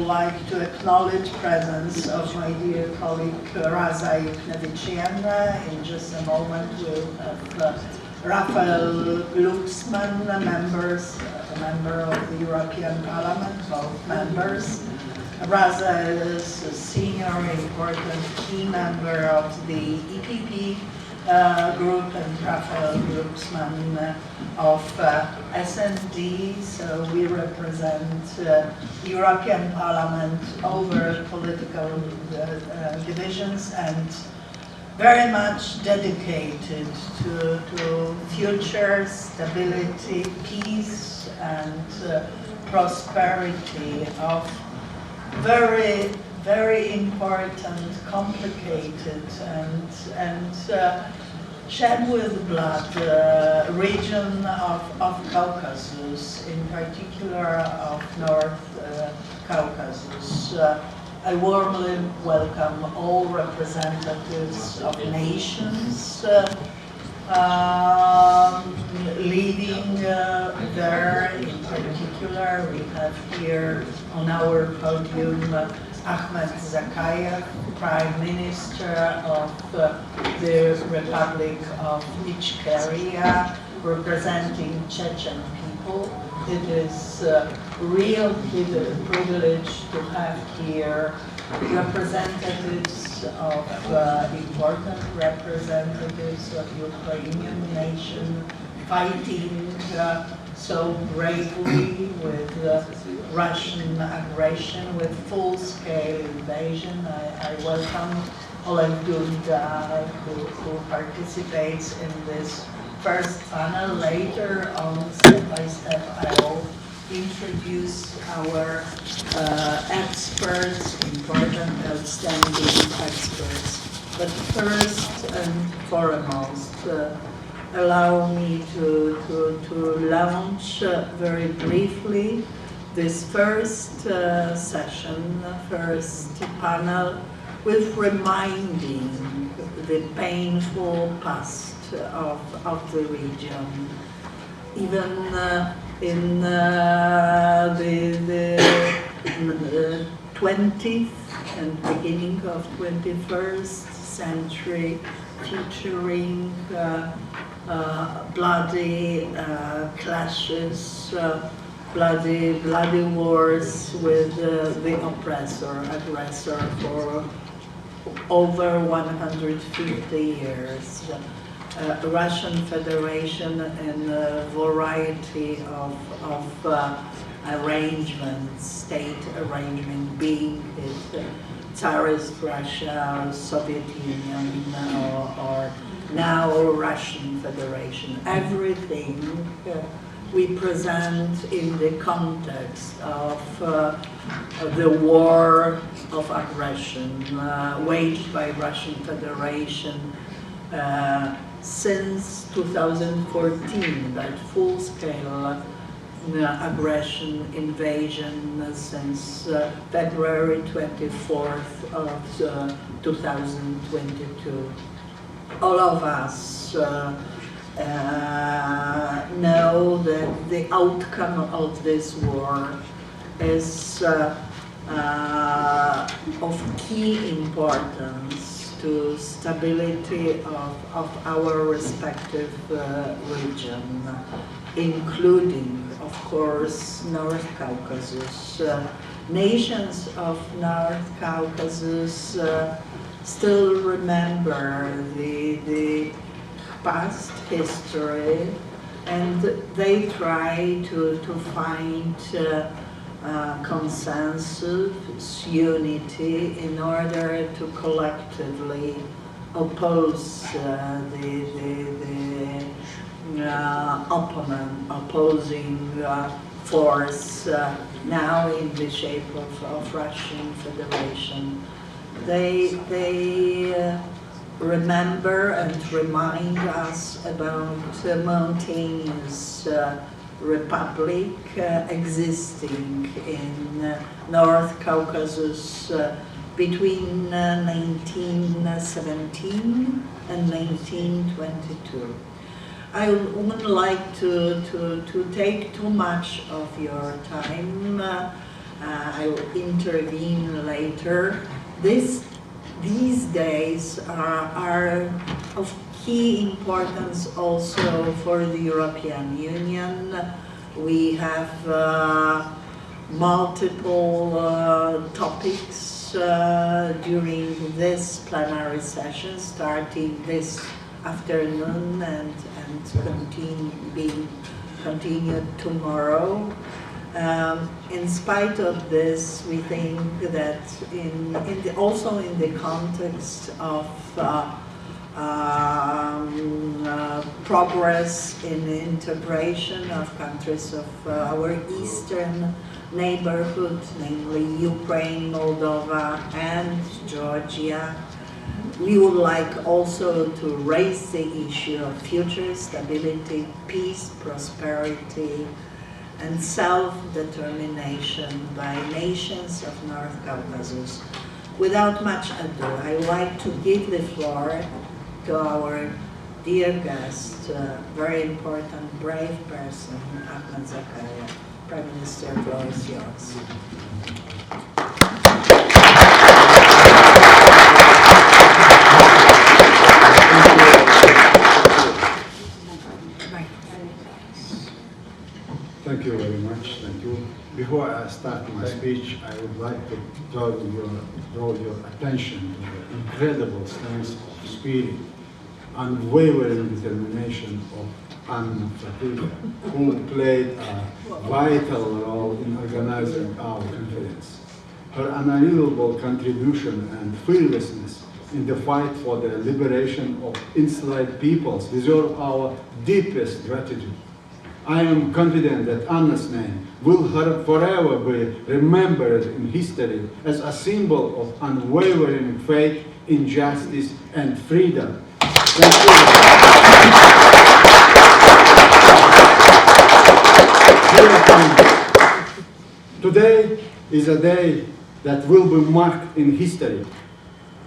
like to acknowledge presence of my dear colleague Raza Yuknevichian. In just a moment we'll have Rafael Glucksmann, a member of the European Parliament, both members. Raza is a senior, important key member of the EPP group, and Rafael Glucksmann of SND. So we represent European Parliament over political divisions and very much dedicated to future stability, peace, and prosperity of very, very important, complicated, and shed with blood region of Caucasus, in particular of North Caucasus. I warmly welcome all representatives of nations leading there. In particular, we have here on our podium Ahmed Zakаев, Prime Minister of the Republic of Ичкерия, representing Chechen people. It is a real privilege to have here representatives of important representatives of Ukrainian nation fighting so bravely with Russian aggression, with full-scale invasion. I welcome Oleg Dunda, who participates in this first panel. Later on, step by step, I will introduce our experts, important, outstanding experts. But first and foremost, allow me to launch very briefly this first session, first panel, with reminding the painful past of the region. Even in the 20th and beginning of 21st century, featuring bloody clashes, bloody wars with the aggressor for over 150 years. Russian Federation and a variety of arrangements, state arrangement, being it Tsarist Russia, Soviet Union, or now Russian Federation. Everything we present in the context of the war of aggression waged by Russian Federation since 2014, that full-scale aggression invasion since February 24th of 2022. All of us know that the outcome of this war is of key importance to stability of our respective region, including, of course, North Caucasus. Nations of North Caucasus still remember the past history, and they try to find consensus, unity, in order to collectively oppose the opposing force, now in the shape of Russian Federation. They remember and remind us about a mountainous republic existing in North Caucasus between 1917 and 1922. I wouldn't like to take too much of your time. I will intervene later. These days are of key importance also for the European Union. We have multiple topics during this plenary session, starting this afternoon and being continued tomorrow. In spite of this, we think that also in the context of progress in the integration of countries of our eastern neighborhood, namely Ukraine, Moldova, and Georgia, we would like also to raise the issue of future stability, peace, prosperity, and self-determination by nations of North Caucasus. Without much ado, I would like to give the floor to our dear guest, very important, brave person, Ahmed Zakаев. Prime Minister, the floor is yours. Thank you very much. Thank you. Before I start my speech, I would like to draw your attention to the incredible strength of spirit, unwavering determination of Anna, who played a vital role in organizing our conference. Her unalienable contribution and fearlessness in the fight for the liberation of enslaved peoples deserve our deepest gratitude. I am confident that Anna's name will forever be remembered in history as a symbol of unwavering faith in justice and freedom. Thank you. Today is a day that will be marked in history.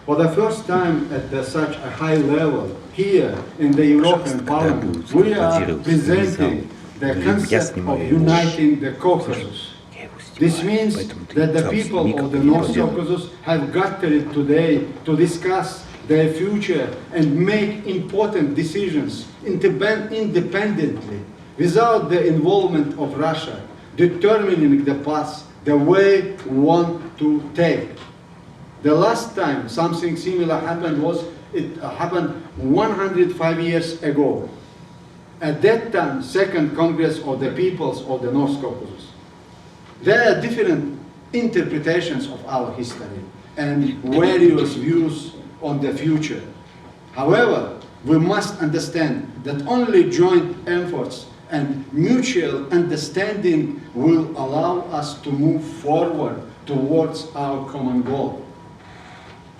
For the first time at such a high level, here in the European Parliament, we are presenting the concept of uniting the Caucasus. This means that the people of the North Caucasus have gathered today to discuss their future and make important decisions independently, without the involvement of Russia, determining the path, the way we want to take. The last time something similar happened happened 105 years ago. At that time, Second Congress of the Peoples of the North Caucasus. There are different interpretations of our history and various views on the future. However, we must understand that only joint efforts and mutual understanding will allow us to move forward towards our common goal.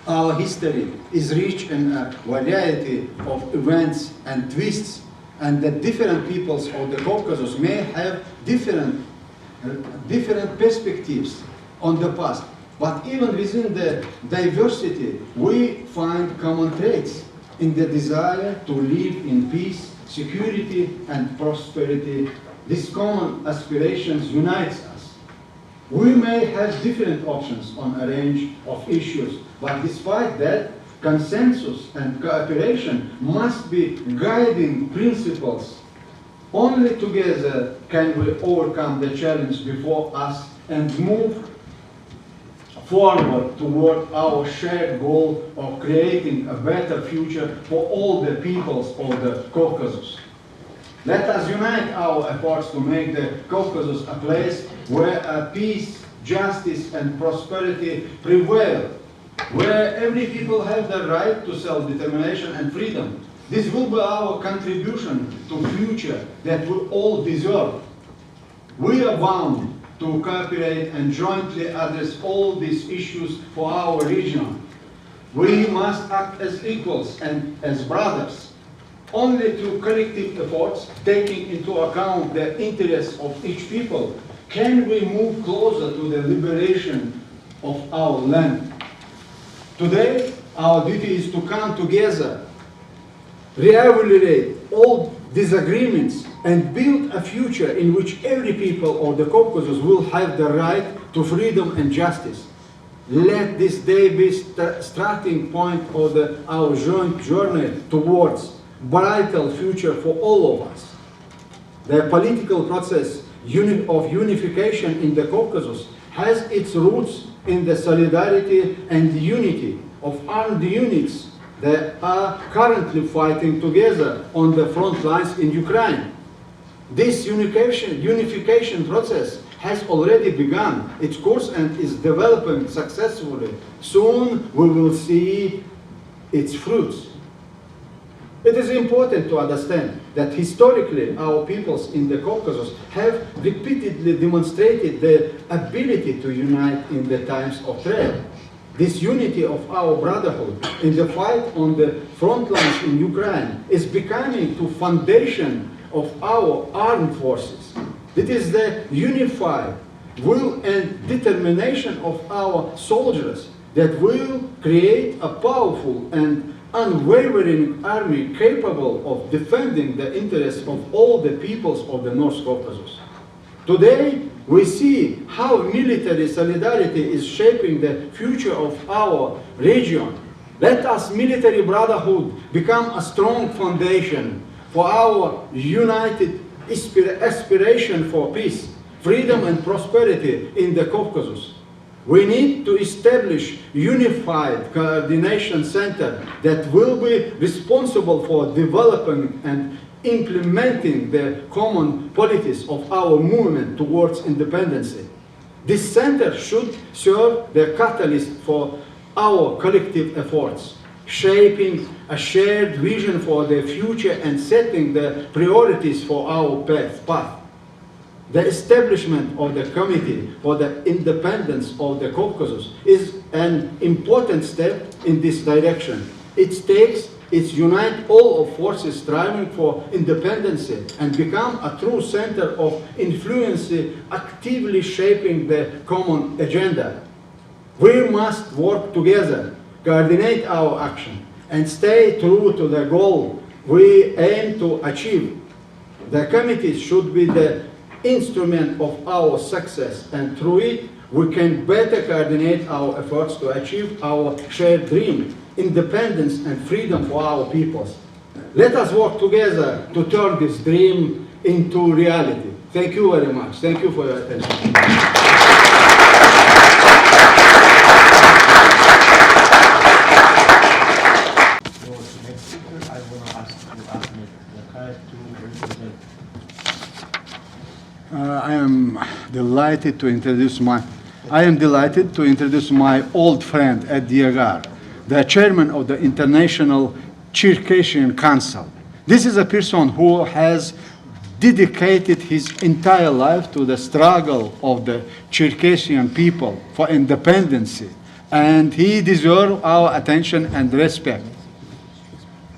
Our history is rich in a variety of events and twists, and the different peoples of the Caucasus may have different perspectives on the past. But even within the diversity, we find common traits in the desire to live in peace, security, and prosperity. These common aspirations unite us. We may have different options on a range of issues, but despite that, consensus and cooperation must be guiding principles. Only together can we overcome the challenge before us and move forward toward our shared goal of creating a better future for all the peoples of the Caucasus. Let us unite our efforts to make the Caucasus a place where peace, justice, and prosperity prevail, where every people have the right to self-determination and freedom. This will be our contribution to the future that we all deserve. We are bound to cooperate and jointly address all these issues for our region. We must act as equals and as brothers. Only through collective efforts, taking into account the interests of each people, can we move closer to the liberation of our land. Today, our duty is to come together, re-evaluate all disagreements and build a future in which every people of the Caucasus will have the right to freedom and justice. Let this day be starting point of our joint journey towards brighter future for all of us. The political process of unification in the Caucasus has its roots in the solidarity and unity of armed units that are currently fighting together on the front lines in Ukraine. This unification process has already begun its course and is developing successfully. Soon we will see its fruits. It is important to understand that historically our peoples in the Caucasus have repeatedly demonstrated their ability to unite in the times of trial. This unity of our brotherhood in the fight on the front lines in Ukraine is becoming the foundation of our armed forces. It is the unified will and determination of our soldiers that will create a powerful and unwavering army capable of defending the interests of all the peoples of the North Caucasus. Today, we see how military solidarity is shaping the future of our region. Let us military brotherhood become a strong foundation for our united aspiration for peace, freedom and prosperity in the Caucasus. We need to establish unified coordination center that will be responsible for developing and implementing the common policies of our movement towards independence. This center should serve the catalyst for our collective efforts, shaping a shared vision for the future and setting the priorities for our path. The establishment of the Committee for the Independence of the Caucasus is an important step in this direction. It unites all of forces striving for independence and become a true center of influence, actively shaping the common agenda. We must work together, coordinate our action, and stay true to the goal we aim to achieve. The committee should be the instrument of our success, and through it we can better coordinate our efforts to achieve our shared dream, independence and freedom for our peoples. Let us work together to turn this dream into reality. Thank you very much. Thank you for your attention. I want to ask you, Ahmed Zakhaev, to represent. I am delighted to introduce my old friend at Yugar, the chairman of the International Circassian Council. This is a person who has dedicated his entire life to the struggle of the Circassian people for independence, and he deserves our attention and respect.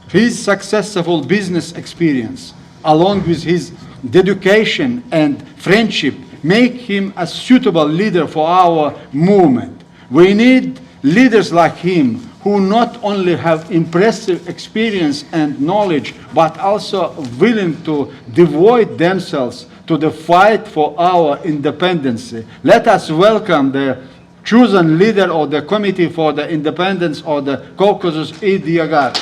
His successful business experience, along with his dedication and friendship, make him a suitable leader for our movement. We need leaders like him who not only have impressive experience and knowledge, but also willing to devote themselves to the fight for our independence. Let us welcome the chosen leader of the Committee for the Independence of the Caucasus, Yugar.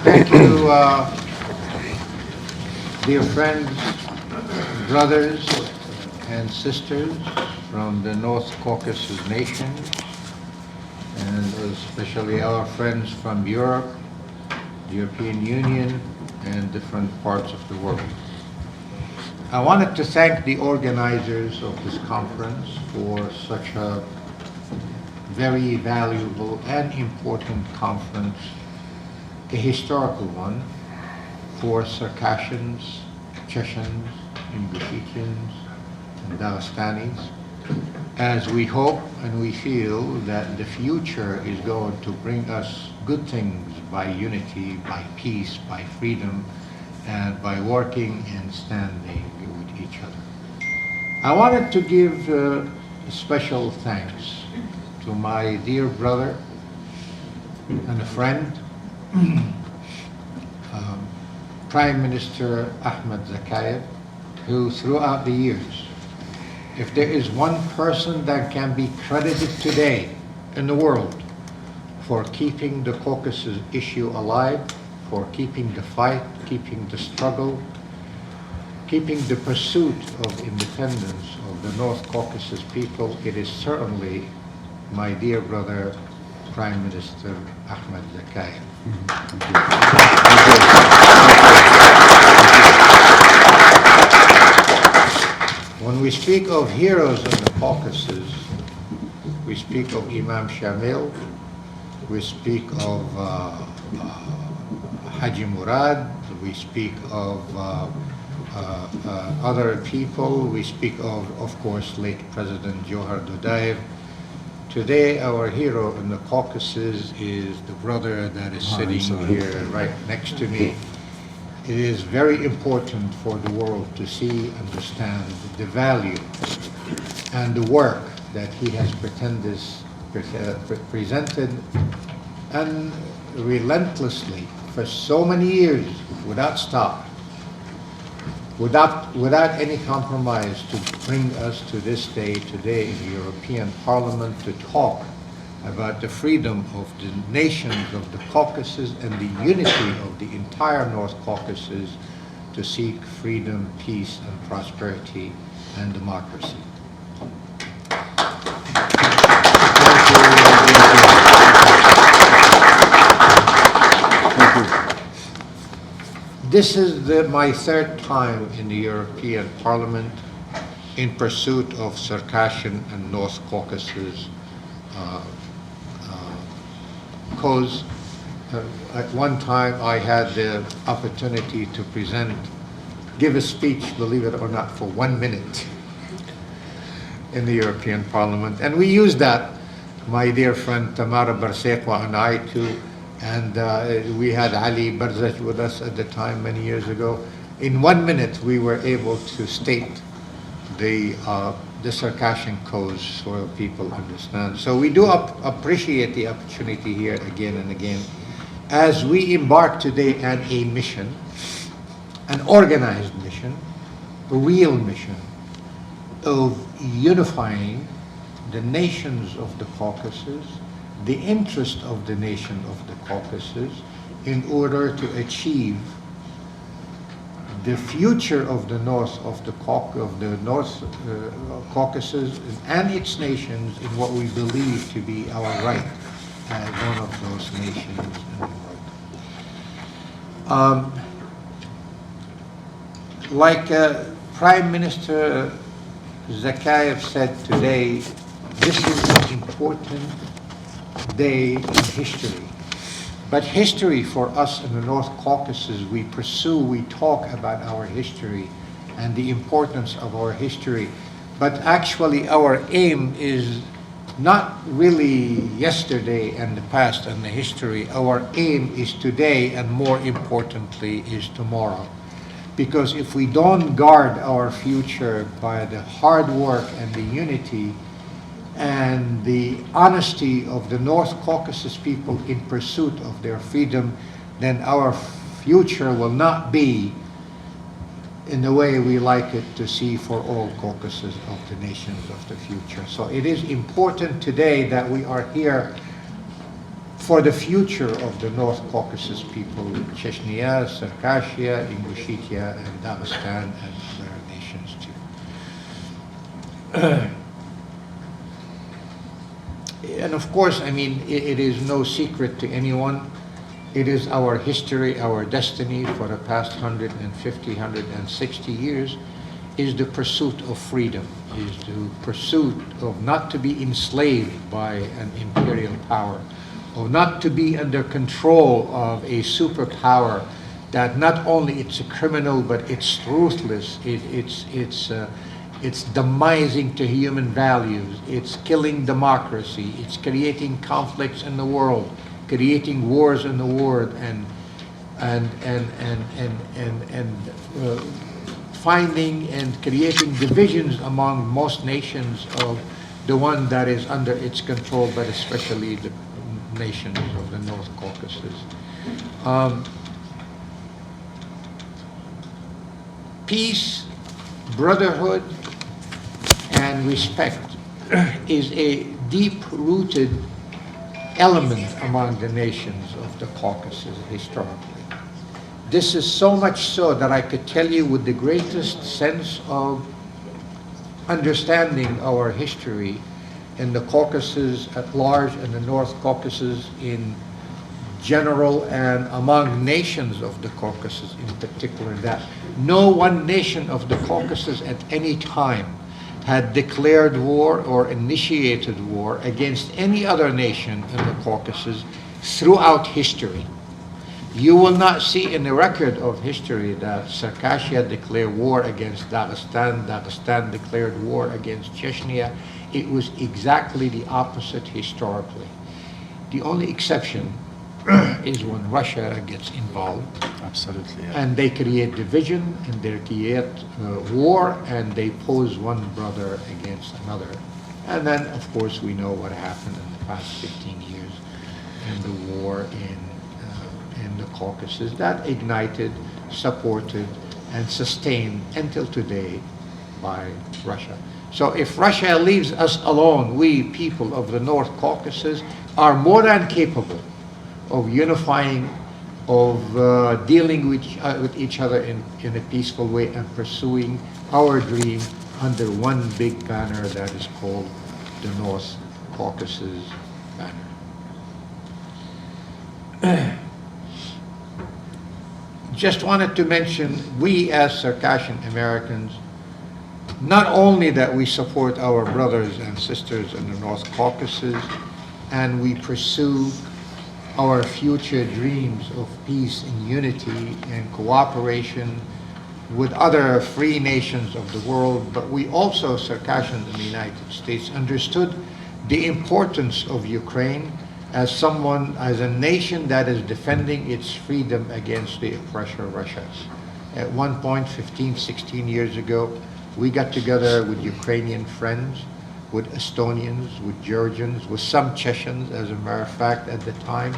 Thank you, dear friends, brothers, and sisters from the North Caucasus nations, and especially our friends from Europe, the European Union, and different parts of the world. I wanted to thank the organizers of this conference for such a very valuable and important conference, a historical one for Circassians, Chechens, Ingushians, and Dagestanis, as we hope and we feel that the future is going to bring us good things by unity, by peace, by freedom, and by working and standing with each other. I wanted to give special thanks to my dear brother and a friend, Prime Minister Ahmed Zakhaev, who throughout the years, if there is one person that can be credited today in the world for keeping the Caucasus issue alive, for keeping the fight, keeping the struggle, keeping the pursuit of independence of the North Caucasus people, it is certainly my dear brother, Prime Minister Ahmed Zakhaev. When we speak of heroes in the Caucasus, we speak of Imam Shamil, we speak of Haji Murad, we speak of other people, we speak of course, late President Johar Dudayev. Today, our hero in the Caucasus is the brother that is sitting here right next to me. It is very important for the world to see, understand the value and the work that he has presented and relentlessly for so many years without stop, without any compromise, to bring us to this day today in the European Parliament to talk about the freedom of the nations of the Caucasus and the unity of the entire North Caucasus to seek freedom, peace, and prosperity and democracy. This is my third time in the European Parliament in pursuit of Circassian and North Caucasus cause. At one time I had the opportunity to give a speech, believe it or not, for 1 minute in the European Parliament. And we used that, my dear friend Tamara Barsekwa and I too, and we had Ali Barzaj with us at the time many years ago. In 1 minute we were able to state the Circassian cause so people understand. So we do appreciate the opportunity here again and again as we embark today on a mission, an organized mission, a real mission of unifying the nations of the Caucasus, the interest of the nation of the Caucasus, in order to achieve the future of the North Caucasus and its nations in what we believe to be our right as one of those nations in the world. Like Prime Minister Zakhaev said today, this is an important day in history. But history for us in the North Caucasus, we talk about our history and the importance of our history. But actually our aim is not really yesterday and the past and the history. Our aim is today, and more importantly is tomorrow. Because if we don't guard our future by the hard work and the unity and the honesty of the North Caucasus people in pursuit of their freedom, then our future will not be in the way we like it to see for all Caucasus of the nations of the future. So it is important today that we are here for the future of the North Caucasus people, Chechnya, Circassia, Ingushetia, and Dagestan, and other nations too. And of course, I mean, it is no secret to anyone. It is our history, our destiny for the past 150, 160 years, is the pursuit of freedom, is the pursuit of not to be enslaved by an imperial power, of not to be under control of a superpower that not only it's a criminal, but it's ruthless, it's demising to human values, it's killing democracy, it's creating conflicts in the world, creating wars in the world, and finding and creating divisions among most nations of the one that is under its control, but especially the nations of the North Caucasus. Peace, brotherhood, and respect is a deep-rooted element among the nations of the Caucasus historically. This is so much so that I could tell you with the greatest sense of understanding our history in the Caucasus at large and the North Caucasus in general and among nations of the Caucasus in particular, that no one nation of the Caucasus at any time had declared war or initiated war against any other nation in the Caucasus throughout history. You will not see in the record of history that Circassia declared war against Dagestan, Dagestan declared war against Chechnya. It was exactly the opposite historically. The only exception is when Russia gets involved. Absolutely. Yeah. And they create division, and they create war, and they pose one brother against another. And then, of course, we know what happened in the past 15 years in the war in the Caucasus that ignited, supported, and sustained until today by Russia. So if Russia leaves us alone, we people of the North Caucasus are more than capable of unifying, of dealing with each other in a peaceful way and pursuing our dream under one big banner that is called the North Caucasus banner. Just wanted to mention, we as Circassian Americans, not only that we support our brothers and sisters in the North Caucasus, and we pursue our future dreams of peace and unity and cooperation with other free nations of the world, but we also, Circassians in the United States, understood the importance of Ukraine as a nation that is defending its freedom against the oppressor Russia. At one point, 15, 16 years ago, we got together with Ukrainian friends, with Estonians, with Georgians, with some Chechens, as a matter of fact, at the time,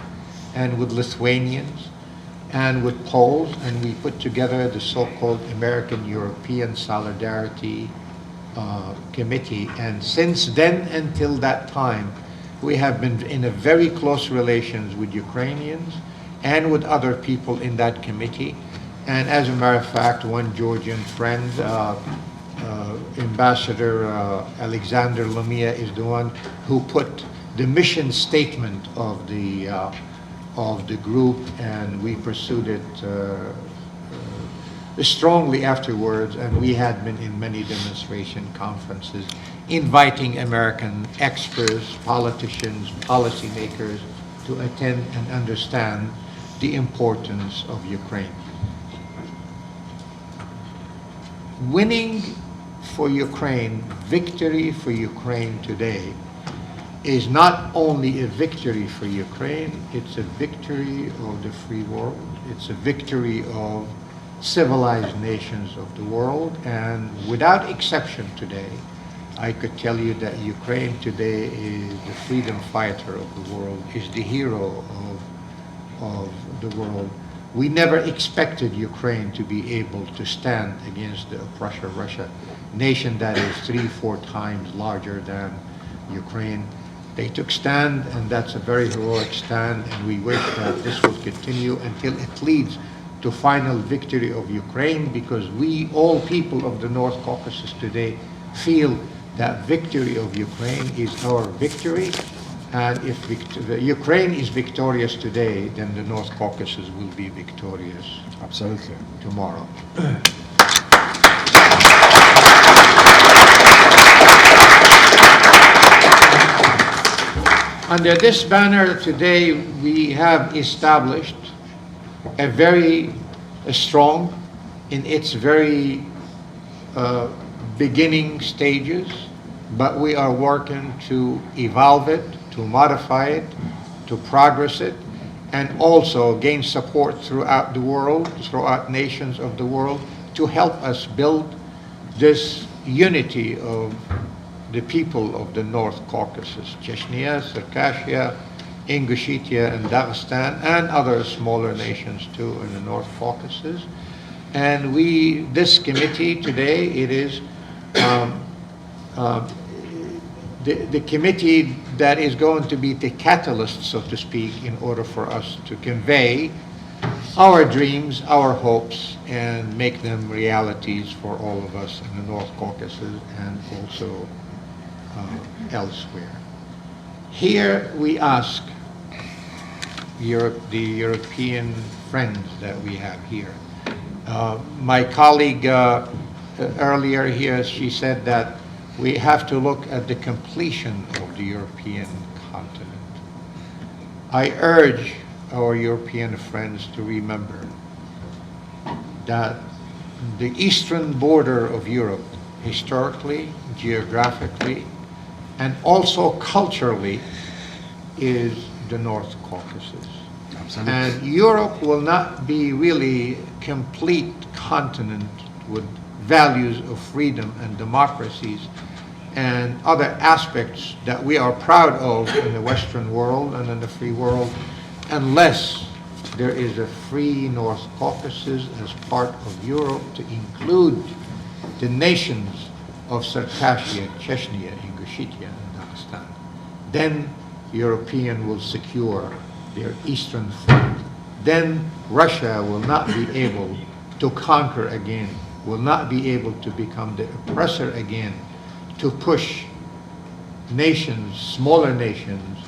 and with Lithuanians, and with Poles, and we put together the so-called American-European Solidarity Committee. And since then until that time, we have been in a very close relations with Ukrainians and with other people in that committee. And as a matter of fact, one Georgian friend, Ambassador Alexander Lamia, is the one who put the mission statement of the group, and we pursued it strongly afterwards, and we had been in many demonstration conferences inviting American experts, politicians, policymakers to attend and understand the importance of Ukraine. Winning for Ukraine, victory for Ukraine today, is not only a victory for Ukraine, it's a victory of the free world, it's a victory of civilized nations of the world, and without exception today, I could tell you that Ukraine today is the freedom fighter of the world, is the hero of the world. We never expected Ukraine to be able to stand against the oppressor Russia, nation that is 3-4 times larger than Ukraine. They took stand, and that's a very heroic stand, and we wish that this will continue until it leads to final victory of Ukraine, because we, all people of the North Caucasus today, feel that victory of Ukraine is our victory, and if Ukraine is victorious today, then the North Caucasus will be victorious. Absolutely. Tomorrow. Under this banner today, we have established a very strong, in its very beginning stages, but we are working to evolve it, to modify it, to progress it, and also gain support throughout the world, throughout nations of the world, to help us build this unity of the people of the North Caucasus, Chechnya, Circassia, Ingushetia, and Dagestan, and other smaller nations too in the North Caucasus. And this committee today, it is the committee that is going to be the catalyst, so to speak, in order for us to convey our dreams, our hopes, and make them realities for all of us in the North Caucasus and also elsewhere. Here we ask the European friends that we have here. My colleague earlier here, she said that we have to look at the completion of the European continent. I urge our European friends to remember that the eastern border of Europe, historically, geographically, and also culturally, is the North Caucasus. Absolutely. And Europe will not be really a complete continent with values of freedom and democracies and other aspects that we are proud of in the Western world and in the free world, unless there is a free North Caucasus as part of Europe to include the nations of Circassia, Chechnya, Ingushetia, and Dagestan. Then European will secure their eastern front. Then Russia will not be able to conquer again, will not be able to become the oppressor again, to push nations, smaller nations,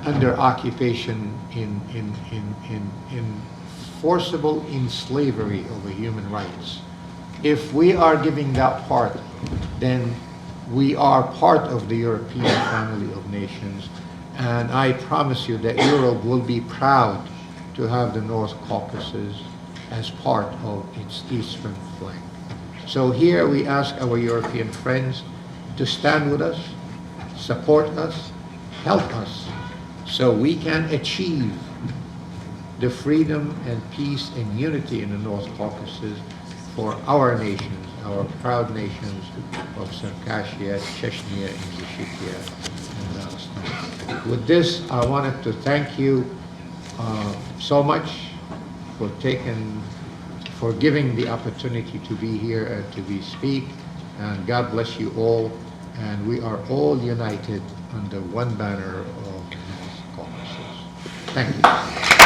under occupation in forcible enslavery over human rights. If we are giving that part, then we are part of the European family of nations, and I promise you that Europe will be proud to have the North Caucasus as part of its eastern flank. So here we ask our European friends to stand with us, support us, help us, so we can achieve the freedom and peace and unity in the North Caucasus for our nations, our proud nations of Circassia, Chechnya, Ingushetia, and Dagestan. With this, I wanted to thank you so much for giving the opportunity to be here and to speak, and God bless you all, and we are all united under one banner of the North Caucasus. Thank you.